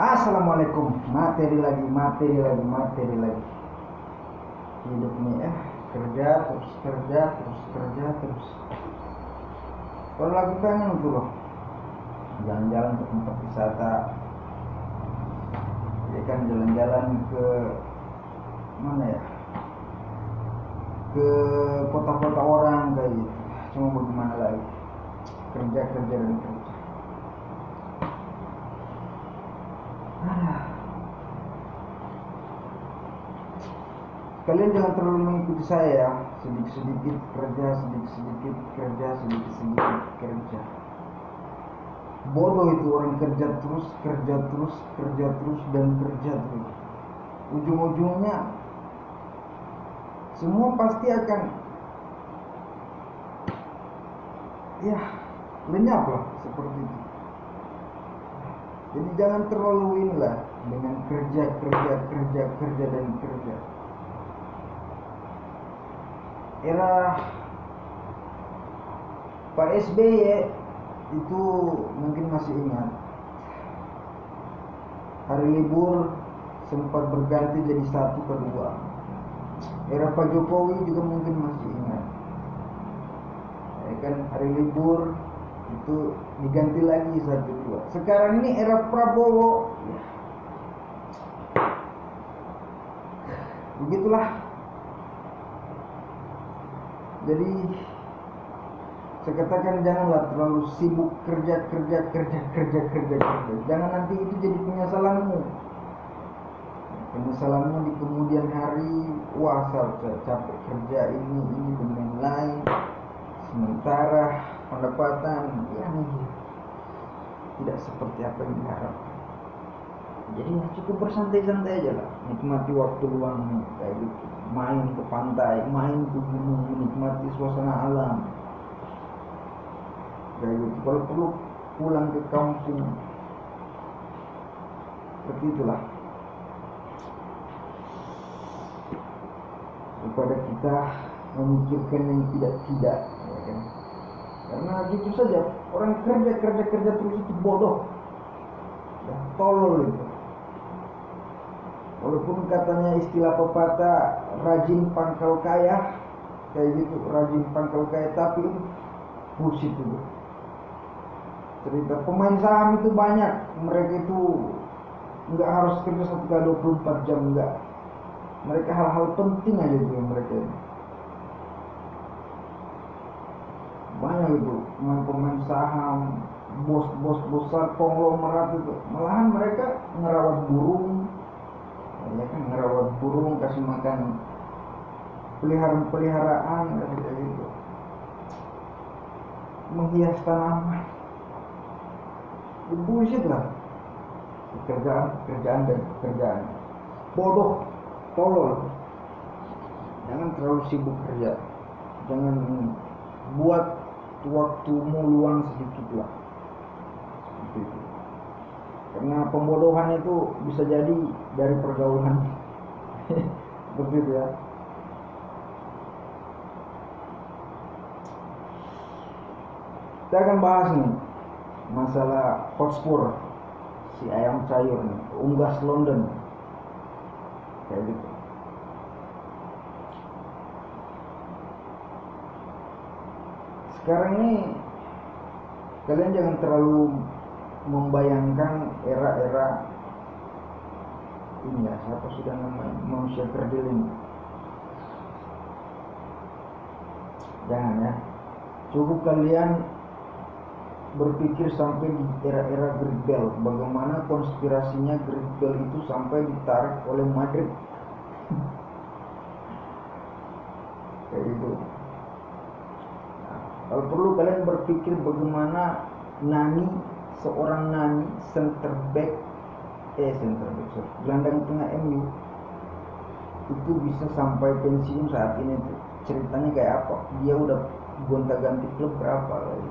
Assalamualaikum. Materi lagi. Hidup nih kerja terus. Kalau lagi pengen tuh loh jalan-jalan ke tempat wisata, ya kan, jalan-jalan ke mana ya, ke kota-kota orang kayak gitu. Cuma bagaimana lagi, kerja. Kalian jangan terlalu mengikuti saya ya. Sedikit-sedikit kerja. Bodoh itu orang kerja terus dan kerja terus. Ujung-ujungnya semua pasti akan lenyap lah seperti itu. Jadi jangan terlalu inilah dengan kerja. Era Pak SBY itu mungkin masih ingat, hari libur sempat berganti jadi 1 ke 2. Era Pak Jokowi juga mungkin masih ingat, ya kan, hari libur itu diganti lagi 1 2. Sekarang ini era Prabowo, begitulah. Jadi saya katakan janganlah terlalu sibuk kerja. Jangan nanti itu jadi penyesalanmu di kemudian hari. Wah, saya capek kerja ini dan lain-lain, sementara pendapatan tidak seperti apa yang diharapkan. Jadi cukup bersantai-santai aja lah, nikmati waktu luang kayak gitu. Main ke pantai, main ke gunung, menikmati suasana alam kayak gitu. Kalau perlu pulang ke kampung, seperti itulah, daripada kita memikirkan yang tidak, ya kan? Karena jujur saja orang kerja terus itu bodoh dan tolol itu. Walaupun katanya istilah pepatah rajin pangkal kaya kayak gitu, tapi itu bullshit itu. Cerita pemain saham itu banyak, mereka itu nggak harus kerja 1 kali 24 jam, enggak. Mereka hal-hal penting aja itu yang mereka ini. Banyak itu pemain saham, bos besar konglomerat itu, malahan mereka ngerawat burung, ya kan, kasih makan peliharaan kayak gitu, menghias tanaman. Bullshit lah, kerjaan bodoh, tolol. Jangan terlalu sibuk kerja, jangan buat waktumu luang sedikit lah, seperti itu. Karena pembodohan itu bisa jadi dari pergaulan. Seperti itu ya. Kita akan bahas nih masalah Hotspur, si ayam sayur nih, unggas London kayak gitu. Sekarang ini kalian jangan terlalu membayangkan era ini ya, siapa sudah namanya, manusia kerdil ini. Jangan ya. Cukup kalian berpikir sampai di era Great Bell, bagaimana konspirasinya Great Bell itu sampai ditarik oleh Madrid. Kayak gitu. Nah, kalau perlu kalian berpikir bagaimana seorang Nani gelandang tengah MU itu bisa sampai pensiun saat ini tuh. Ceritanya kayak apa? Dia udah gonta-ganti klub berapa kali.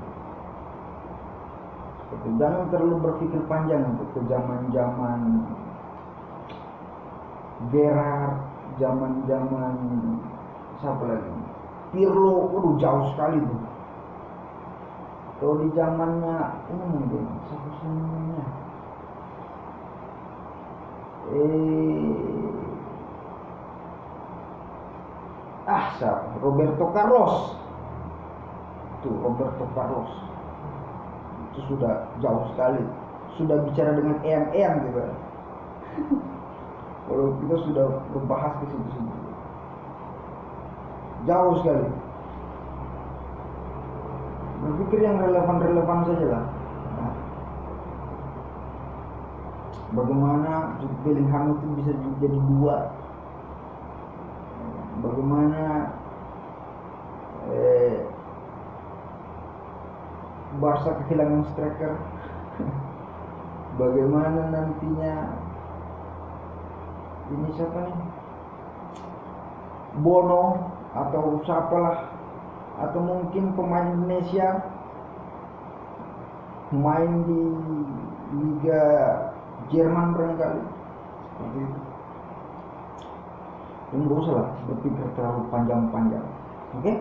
Jangan terlalu berpikir panjang untuk ke zaman Gerrard, zaman siapa lagi? Pirlo, jauh sekali tuh. Kalau di zamannya ini mungkin siapa namanya? Siapa? Roberto Carlos. Tuh Roberto Carlos. Itu sudah jauh sekali. Sudah bicara dengan eyang-eyang gitu. Kalau kita sudah berbahas ke situ. Jauh sekali. Berpikir yang relevan-relevan saja lah. Bagaimana Jude Bellingham itu bisa jadi dua? Bagaimana Barca kehilangan striker? Bagaimana nantinya ini siapa nih? Bono atau siapalah, atau mungkin pemain Indonesia main di Liga Jerman barangkali seperti itu. Enggak usah lah berpikir terlalu panjang-panjang. Oke?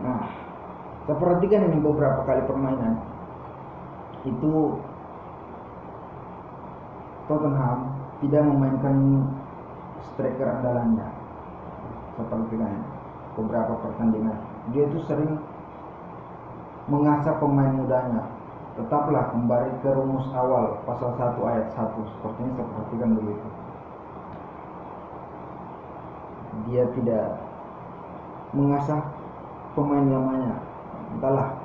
Nah, kita perhatikan ini beberapa kali permainan. Itu Tottenham tidak memainkan striker andalannya seperti beberapa pertandingan. Dia itu sering mengasah pemain mudanya. Tetaplah kembali ke rumus awal pasal 1 ayat 1. Sepertinya saya perhatikan begitu. Dia tidak mengasah pemain lamanya. Entahlah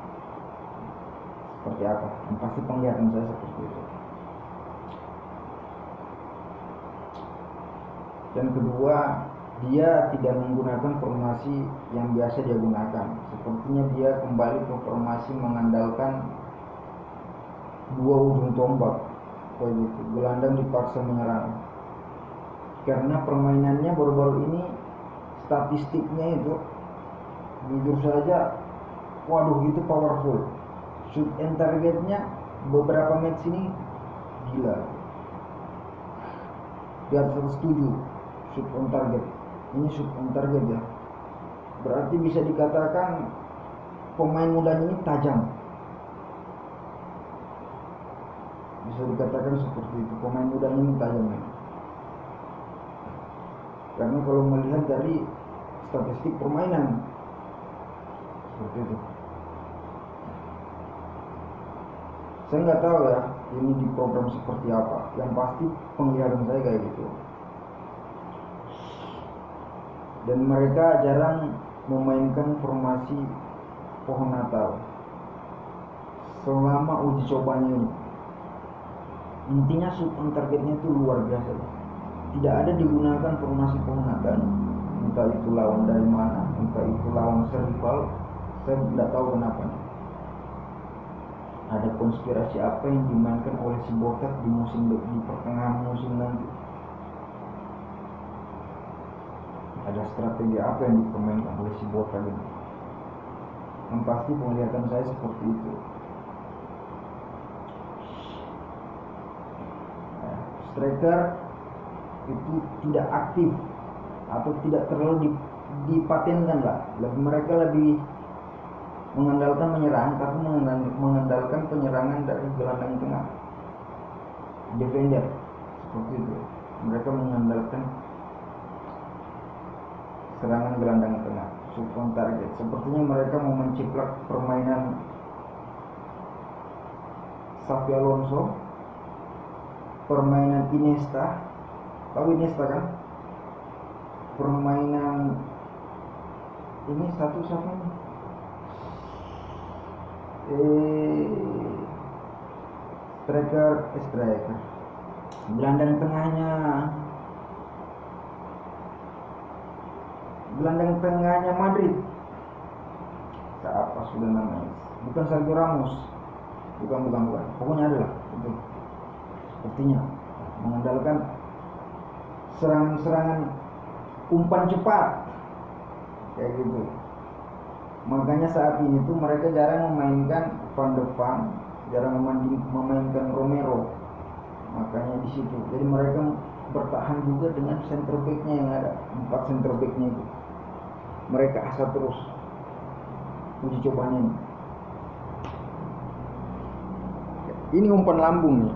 seperti apa. Yang pasti penglihatan saya seperti itu. Dan kedua, dia tidak menggunakan formasi yang biasa dia gunakan. Sepertinya dia kembali ke formasi mengandalkan dua ujung tombak, kayak gitu. Gelandang dipaksa menyerang. Karena permainannya baru-baru ini, statistiknya itu jujur saja, waduh itu powerful. Shoot and targetnya beberapa match ini gila. Di atas 7 shoot on target. Ini shoot on target ya. Berarti bisa dikatakan pemain mudanya ini tajam. Bisa dikatakan seperti itu. Pemain mudanya ini tajam ya. Karena kalau melihat dari statistik permainan seperti itu. Saya nggak tahu ya ini di program seperti apa. Yang pasti penglihatan saya kayak gitu. Dan mereka jarang memainkan formasi pohon Natal selama uji cobanya ini. Intinya shoot on targetnya itu luar biasa. Tidak ada digunakan formasi pohon Natal. Entah itu lawan dari mana, entah itu lawan rival, saya tidak tahu kenapa. Ada konspirasi apa yang dimainkan oleh si Botak di pertengahan musim nanti? Ada strategi apa yang dipermainkan oleh si Botak ini? Yang pasti penglihatan saya seperti itu. Striker itu tidak aktif atau tidak terlalu dipatenkan lah. Mereka lebih mengandalkan menyerang, tapi mengandalkan penyerangan dari gelandang tengah, defender seperti itu. Mereka mengandalkan serangan gelandang tengah, shoot on target. Sepertinya mereka mau menciplak permainan Xabi Alonso, permainan Iniesta. Tahu Iniesta kan? Permainan ini satu siapa nih? Striker. Gelandang tengahnya Madrid. Siapa sudah namanya? Bukan Sergio Ramos. Bukan. Pokoknya adalah itu. Sepertinya mengandalkan serangan umpan cepat kayak gitu. Makanya saat ini tuh mereka jarang memainkan Van de Vaart, jarang memainkan Romero. Makanya di situ. Jadi mereka bertahan juga dengan center back-nya yang ada, 4 center back-nya itu. Mereka asal terus uji cobanya ini. Ini umpan lambung nih.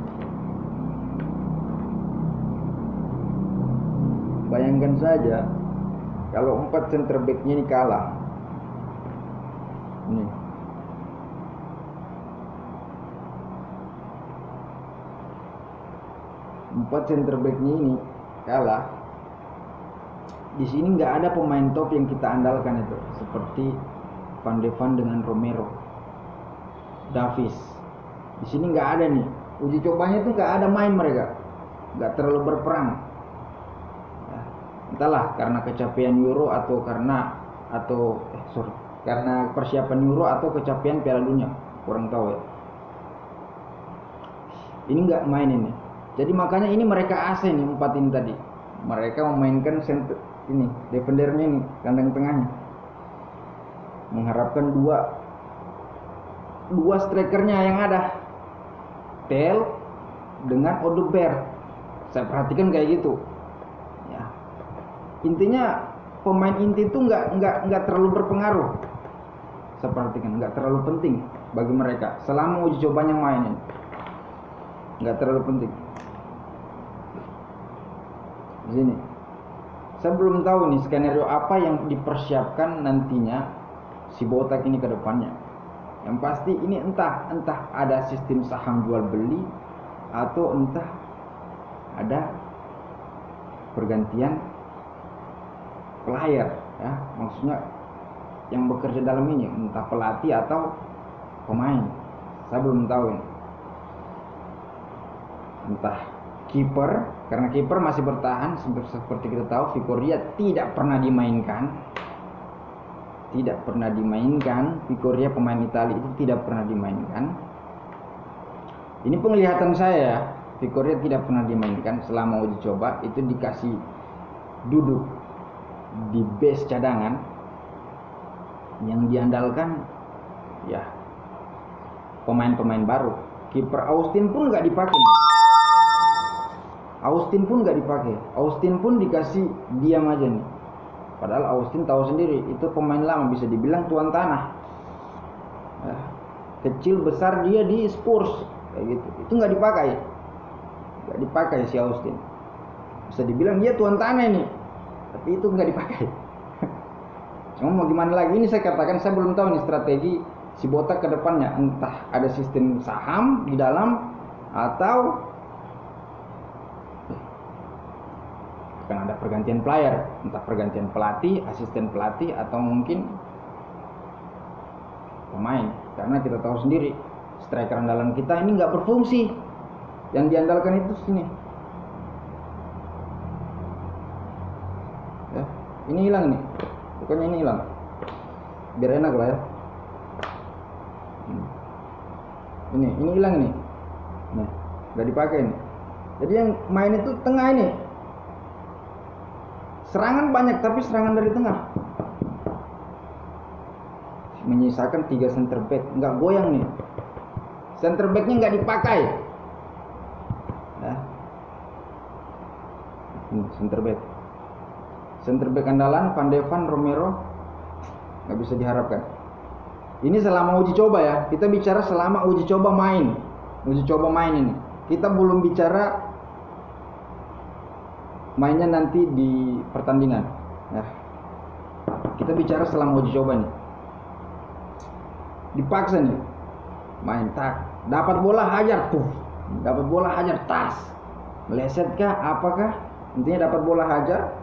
Bayangkan saja kalau 4 center back-nya ini kalah. Nih. Empat center back-nya ini kalah. Di sini nggak ada pemain top yang kita andalkan itu, seperti Van de Ven dengan Romero, Davies. Di sini nggak ada nih. Uji cobanya tuh nggak ada main mereka, nggak terlalu berperang. Ya, entahlah karena kecapean Euro atau karena persiapan Euro atau kecapean Piala Dunia, kurang tahu ya. Ini nggak main ini. Jadi makanya ini mereka AC nih 4 ini tadi. Mereka memainkan center ini, defendernya ini, kandang tengahnya. Mengharapkan dua strikernya yang ada. Tel dengan Odegaard. Saya perhatikan kayak gitu. Ya. Intinya pemain inti itu nggak terlalu berpengaruh. Saya perhatikan nggak terlalu penting bagi mereka selama uji cobanya mainin. Nggak terlalu penting. Di sini saya belum tahu nih skenario apa yang dipersiapkan nantinya si Botak ini ke depannya. Yang pasti ini entah ada sistem saham jual beli atau entah ada pergantian player ya, maksudnya yang bekerja dalam ini, entah pelatih atau pemain. Saya belum tahu ini. Entah kiper, karena kiper masih bertahan seperti kita tahu. Vicoria tidak pernah dimainkan. Vicoria pemain Italia itu tidak pernah dimainkan. Ini penglihatan saya, Vicoria tidak pernah dimainkan selama uji coba. Itu dikasih duduk di base cadangan. Yang diandalkan ya pemain-pemain baru. Kiper Austin pun nggak dipakai. Austin pun dikasih diam aja nih. Padahal Austin tahu sendiri itu pemain lama, bisa dibilang tuan tanah. Ya, kecil besar dia di Spurs kayak gitu. Itu nggak dipakai si Austin. Bisa dibilang dia tuan tanah ini, tapi itu nggak dipakai. Cuma mau gimana lagi, ini saya katakan saya belum tahu nih strategi si Botak ke depannya. Entah ada sistem saham di dalam atau akan ada pergantian player, entah pergantian pelatih, asisten pelatih, atau mungkin pemain. Karena kita tahu sendiri striker andalan kita ini nggak berfungsi. Yang diandalkan itu sini. Ya, ini hilang nih. Pokoknya ini hilang. Biar enak lah ya. Ini hilang nih. Nah, nggak dipakai nih. Jadi yang main itu tengah ini. Serangan banyak tapi serangan dari tengah. Menyisakan 3 center back, nggak goyang nih. Center backnya nggak dipakai. Ya. Ini center back andalan Van de Ven, Romero nggak bisa diharapkan. Ini selama uji coba ya. Kita bicara selama uji coba main ini. Kita belum bicara mainnya nanti di pertandingan ya. Kita bicara selama uji coba nih. Dipaksa nih main, tak dapat bola hajar, tas meleset kah apakah, intinya dapat bola hajar.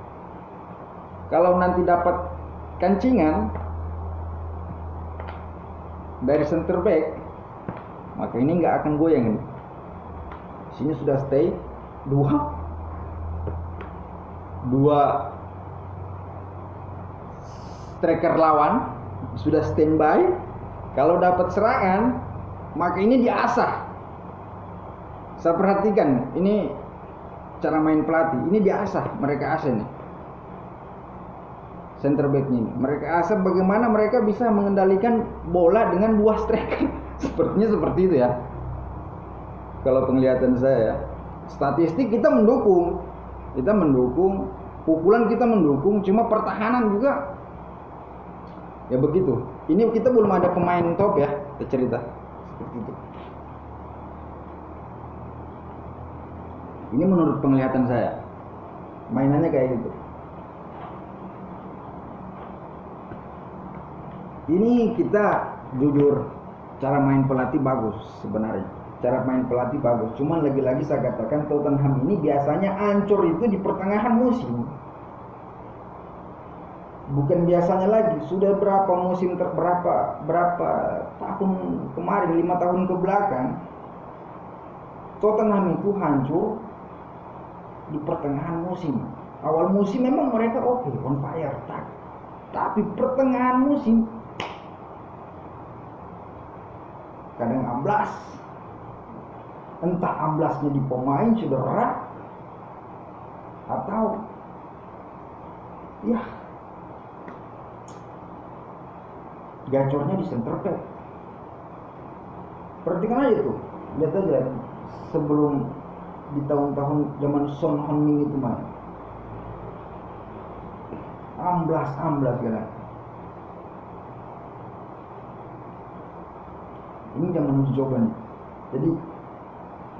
Kalau nanti dapat kancingan dari center back, maka ini nggak akan goyang ini. Sini sudah stay dua striker lawan sudah standby. Kalau dapat serangan, maka ini diasah. Saya perhatikan ini cara main pelatih, ini diasah, mereka asah nih center back-nya ini. Mereka asah bagaimana mereka bisa mengendalikan bola dengan 2 striker. Sepertinya seperti itu ya. Kalau penglihatan saya, statistik kita mendukung, pukulan kita mendukung, cuma pertahanan juga ya begitu. Ini kita belum ada pemain top ya, kita cerita seperti itu. Ini menurut penglihatan saya, mainannya kayak gitu. Ini kita jujur, cara main pelatih bagus sebenarnya. Cara main pelatih bagus. Cuman lagi-lagi saya katakan Tottenham ini biasanya ancur itu di pertengahan musim. Bukan biasanya lagi. Sudah berapa musim berapa tahun kemarin, 5 tahun ke belakang, Tottenham itu hancur di pertengahan musim. Awal musim memang mereka oke, on fire, tapi pertengahan musim kadang amblas. Entah amblasnya di pemain cedera atau ya gacornya di center back. Perhatikan aja tuh, lihat aja sebelum di tahun-tahun zaman Son Heung-min itu main, amblas kan. Ini zaman uji coba nih. Jadi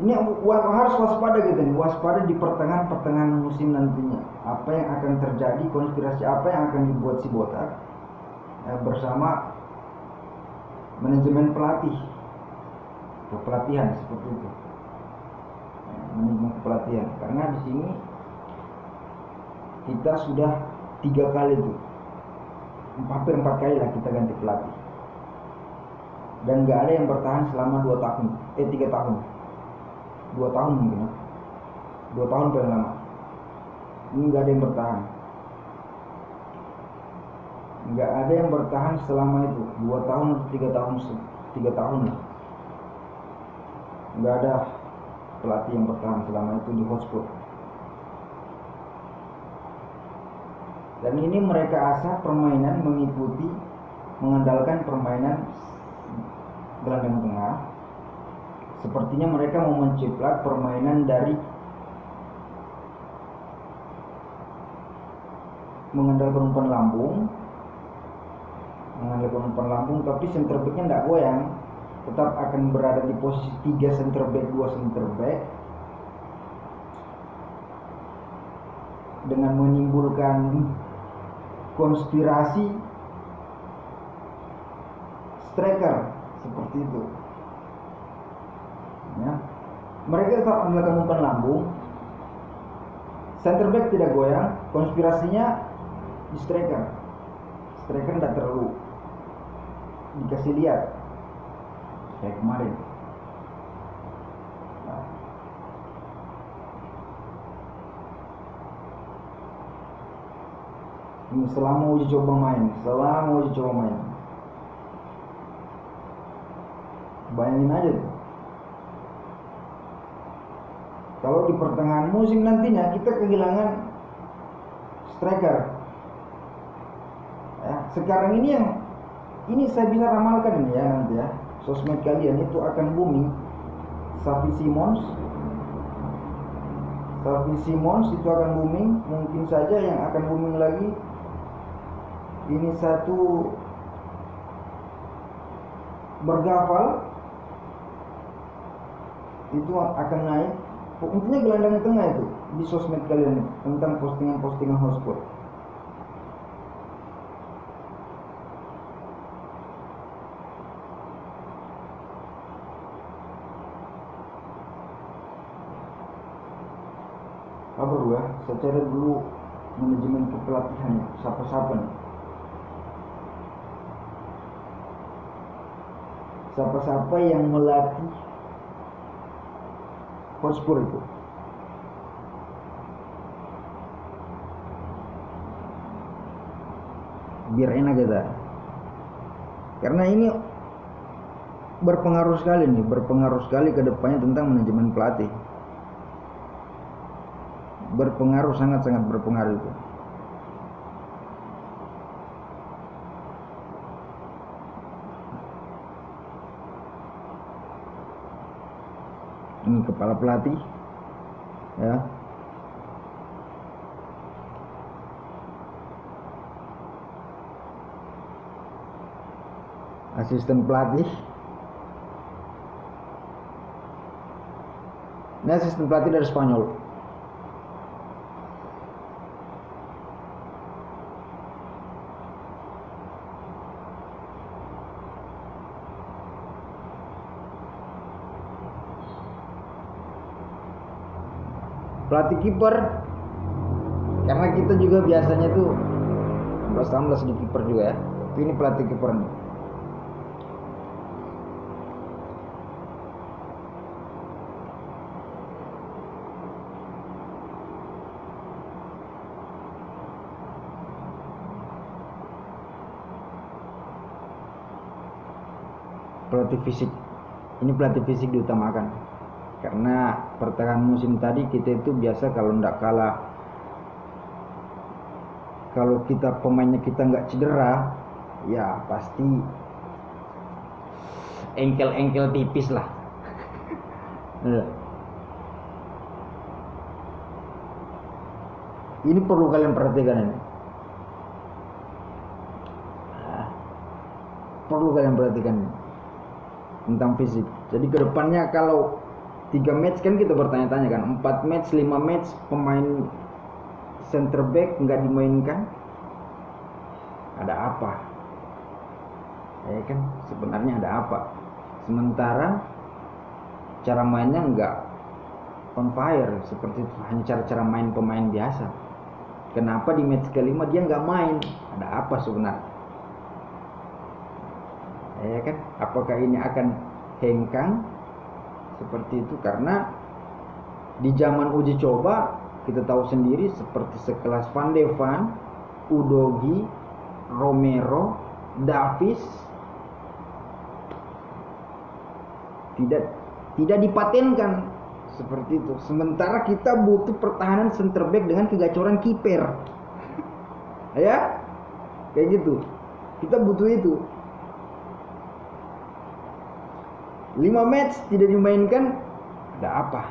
ini harus waspada gitu nih, waspada di pertengahan musim nantinya. Apa yang akan terjadi, konspirasi apa yang akan dibuat si botak bersama manajemen pelatih, kepelatihan seperti itu. Manajemen kepelatihan, karena di sini kita sudah 3 kali tuh, hampir 4 kali lah kita ganti pelatih, dan nggak ada yang bertahan selama 2 tahun, 3 tahun, 2 tahun mungkin ya, 2 tahun paling lama. Ini nggak ada yang bertahan, nggak ada yang bertahan selama itu 2 tahun, 3 tahun lah. Nggak ada pelatih yang bertahan selama itu di Hotspur. Dan ini mereka asah permainan mengandalkan permainan gelandang tengah. Sepertinya mereka mau menciplak permainan dari mengandalkan umpan lambung, tapi center back-nya tidak goyang, tetap akan berada di posisi 3 center back, 2 center back, dengan menimbulkan konspirasi striker seperti itu ya. Mereka tetap melakukan umpan lambung, center back tidak goyang, konspirasinya di striker tidak terlalu dikasih lihat kayak kemarin. Nah, ini selama uji coba main, bayangin aja tuh, kalau di pertengahan musim nantinya kita kehilangan striker ya. Sekarang ini saya bisa ramalkan ini ya, nanti ya sosmed kalian itu akan booming Xavi Simons itu akan booming. Mungkin saja yang akan booming lagi ini satu Bergafal itu akan naik. Intinya gelandang tengah itu di sosmed kalian tentang postingan Hotspur. Apa ya? Secara dulu manajemen kepelatihan siapa nih? Siapa yang melatih Hotspur itu? Biar enak kita. Karena ini berpengaruh sekali ke depannya tentang manajemen pelatih. Berpengaruh, sangat-sangat berpengaruh itu. Ini kepala pelatih ya, asisten pelatih. Ini asisten pelatih dari Spanyol. pelatih kiper, karena kita juga biasanya tuh 16 di kiper juga ya. Ini pelatih kiper nih. Pelatih fisik. Ini pelatih fisik diutamakan. Karena pertengahan musim tadi kita itu biasa kalau ndak kalah, kalau kita pemainnya kita nggak cedera, ya pasti engkel-engkel tipis lah. Ini perlu kalian perhatikan ini. Perlu kalian perhatikan ini. Tentang fisik. Jadi kedepannya kalau 3 match kan kita bertanya-tanya kan, 4 match, 5 match pemain center back nggak dimainkan, ada apa? Ya kan sebenarnya ada apa? Sementara cara mainnya nggak on fire seperti itu, hanya cara-cara main pemain biasa. Kenapa di match kelima dia nggak main? Ada apa sebenarnya? Ya kan, apakah ini akan hengkang seperti itu? Karena di zaman uji coba kita tahu sendiri seperti sekelas Van de Ven, Udogie, Romero, Davies tidak dipatenkan seperti itu. Sementara kita butuh pertahanan center back dengan kegacoran kiper. Ya, kayak gitu. Kita butuh itu. 5 match tidak dimainkan, ada apa?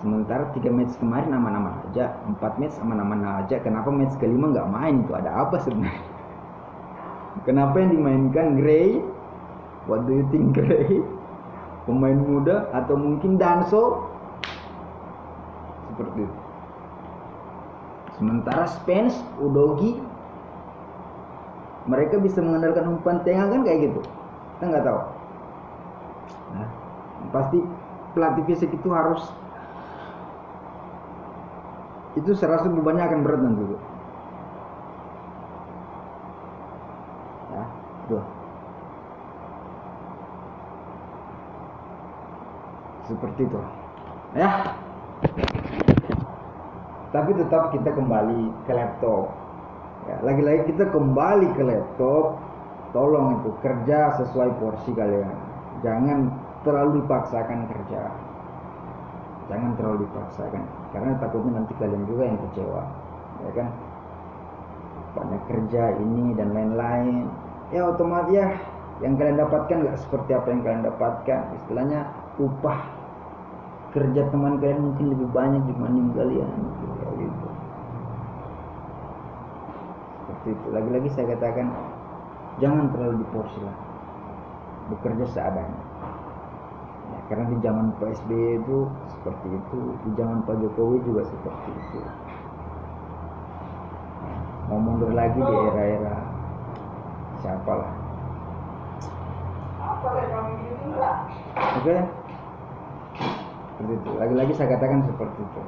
Sementara 3 match kemarin aman-aman aja, 4 match aman-aman aja. Kenapa match kelima nggak main? Itu ada apa sebenarnya? Kenapa yang dimainkan Gray? What do you think Gray? Pemain muda atau mungkin Danso? Seperti itu. Sementara Spence, Udogie, mereka bisa mengandalkan umpan tengah kan kayak gitu. Kita nggak tahu. Nah, pasti pelatih fisik itu harus, itu saya rasa bebannya akan berat nanti. Ya, tuh. Seperti itu. Ya. Tapi tetap kita kembali ke laptop. Ya, lagi-lagi kita kembali ke laptop. Tolong itu kerja sesuai porsi kalian. Jangan terlalu dipaksakan kerja. Jangan terlalu dipaksakan, karena takutnya nanti kalian juga yang kecewa, ya kan? Banyak kerja ini dan lain-lain, ya otomatis ya yang kalian dapatkan nggak seperti apa yang kalian dapatkan. Istilahnya upah kerja teman kalian mungkin lebih banyak dibanding kalian, gitu. Seperti itu. Lagi-lagi saya katakan, jangan terlalu diporsi lah. Bekerja seadanya. Ya, karena di zaman PSBY itu seperti itu, di zaman Pak Jokowi juga seperti itu. Mau mundur lagi di era-era siapalah. Oke. Seperti itu. Lagi-lagi saya katakan seperti itu.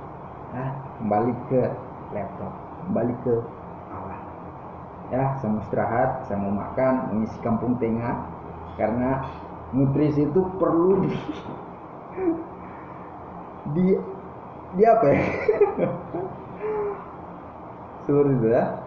Nah, kembali ke laptop, kembali ke awal. Ya, saya mau istirahat, saya mau makan, mengisi kampung tengah. Karena nutrisi itu perlu di apa ya? Seperti itu ya.